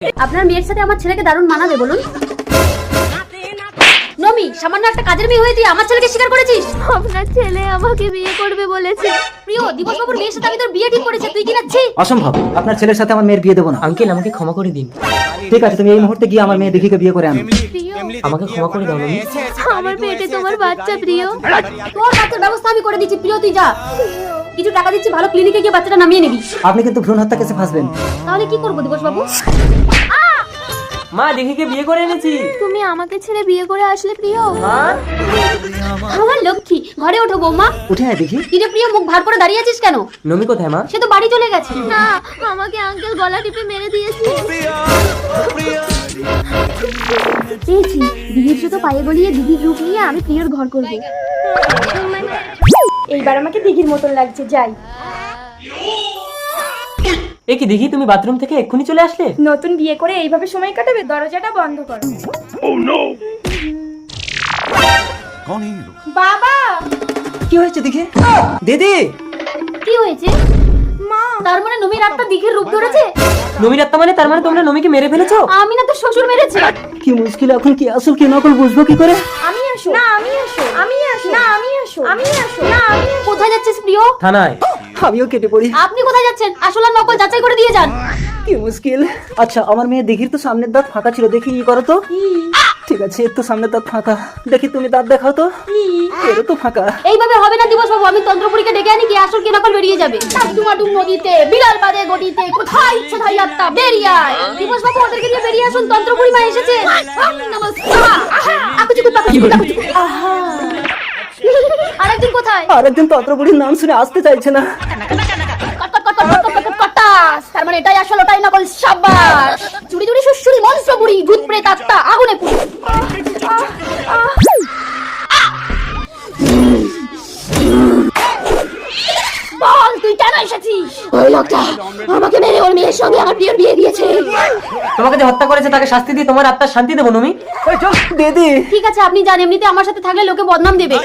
আপনার মেয়ের সাথে আমার ছেলেকে দারুণ মানাবে বলুন। নমি, সামান্য একটা কাজের মেয়ে হয়ে তুই আমার ছেলেকে স্বীকার করেছিস? আপনার ছেলে আমাকে বিয়ে করবে বলেছে। প্রিয়, দিবস বাবুর মেয়ের সাথে আমি তোর বিয়ে ঠিক করেছি, তুই কি নাচ্ছি? অসম্ভব, আপনার ছেলের সাথে আমার মেয়ের বিয়ে দেবো না। আঙ্কেল আমাকে ক্ষমা করে দিন। ঠিক আছে, তুমি এই মুহূর্তে গিয়ে আমার মেয়ে দিঘিকে বিয়ে করে আনো। প্রিয়, আমাকে ক্ষমা করে দাও নমি। আমার পেটে তোমার বাচ্চা প্রিয়। তোর বাচ্চার ব্যবস্থা আমি করে দিচ্ছি। প্রিয়, তুই যা, কিছু টাকা দিচ্ছি, ভালো ক্লিনিকে গিয়ে বাচ্চাটা নামিয়ে নিবি। আপনি কিন্তু ভ্রূণ হত্যা কেসে ফাঁসবেন। তাহলে কি করবো দিবস বাবু? মা দিঘিকে বিয়ে করে এনেছি। তুমি আমাকে ছেড়ে বিয়ে করে আসলে প্রিয়। মা আমার লক্ষ্মী, ঘরে ওঠো বৌমা। উঠে আয় দেখি। কি রে প্রিয়, মুখ ভার করে দাঁড়িয়ে আছিস কেন? নমি কোথায় মা? সে তো বাড়ি চলে গেছে। না, আমাকে আঙ্কেল গলা টিপে মেরে দিয়েছে। পেয়েছি, দিদির জুতো পায়ে গলিয়ে দিদির রূপ নিয়ে আমি প্রিয়র ঘর করবো। এইবার আমাকে দিঘির মতন লাগছে, যাই। এ কি দেখি তুমি বাথরুম থেকে এক্ষুনি চলে আসলে? নতুন বিয়ে করে এইভাবে সময় কাটাবে? দরজাটা বন্ধ করো। कौन है ये लोग? বাবা, কি হয়েছে দিঘি? দিদি, কি হয়েছে? মা, তার মানে নমির আত্মা দিঘির রূপ ধরেছে? নমির আত্মা মানে? তার মানে তোমরা নমিকে মেরে ফেলেছো? আমি না, তোর শ্বশুর মেরেছে। কি মুশকিল, এখন কি আসল কি নকল বুঝবো কি করে? আমি আসো না, আমি আসো, আমি আসো না, আমি আসো, আমি আসো না, আমি আসো। কোথায় যাচ্ছিস প্রিয়? থানায়। আমিও কেটে পড়ি। আপনি কোথায় যাচ্ছেন? আসল আর নকল যাচাই করে দিয়ে যান। কি মুশকিল। আচ্ছা, আমার মেয়ে দিঘির তো সামনের দাঁত ফাঁকা ছিল, দেখি ই করো তো। ঠিক আছে, এর তো সামনের দাঁত ফাঁকা। দেখি তুমি দাঁত দেখাও তো। এরও তো ফাঁকা। এইভাবে হবে না দিবস বাবু, আমি তন্ত্রপুরীকে ডেকে আনি, কি আসল কি নকল বেরিয়ে যাবে। ডুমাডুম নদীতে, বিড়াল বাদে গটিতে, কোথায় ইচ্ছে তাই আত্মা বেরিয়ে আয়। দিবস বাবু, ওদেরকে নিয়ে বেরিয়ে আসুন, তন্ত্রপুরী মা এসেছে। আরেকজন কোথায়? আরেকজন তন্ত্রপুরীর নাম শুনে আসতে চাইছে না। কট কট কট কট কট কট কট কটাস। তার মানে এটাই আসল, ওটাই নকল। সাবাস। চুরি চুরি সুসুরি মন্ত্রপুরী, ভূত প্রেত আত্মা আগুনে পুড়ি। বল, তুই কেন এসেছিস? ওই লোকটা আমাকে মেরে ওর মেয়ের সঙ্গে আমার প্রিয়র বিয়ে দিয়েছে। তোমাকে যে হত্যা করেছে তাকে শাস্তি দিয়ে তোমার আত্মার শান্তি দেবো নমি। দিদি, ঠিক আছে, আপনি জানেন, এমনিতে আমার সাথে থাকলে লোকে বদনাম দেবে।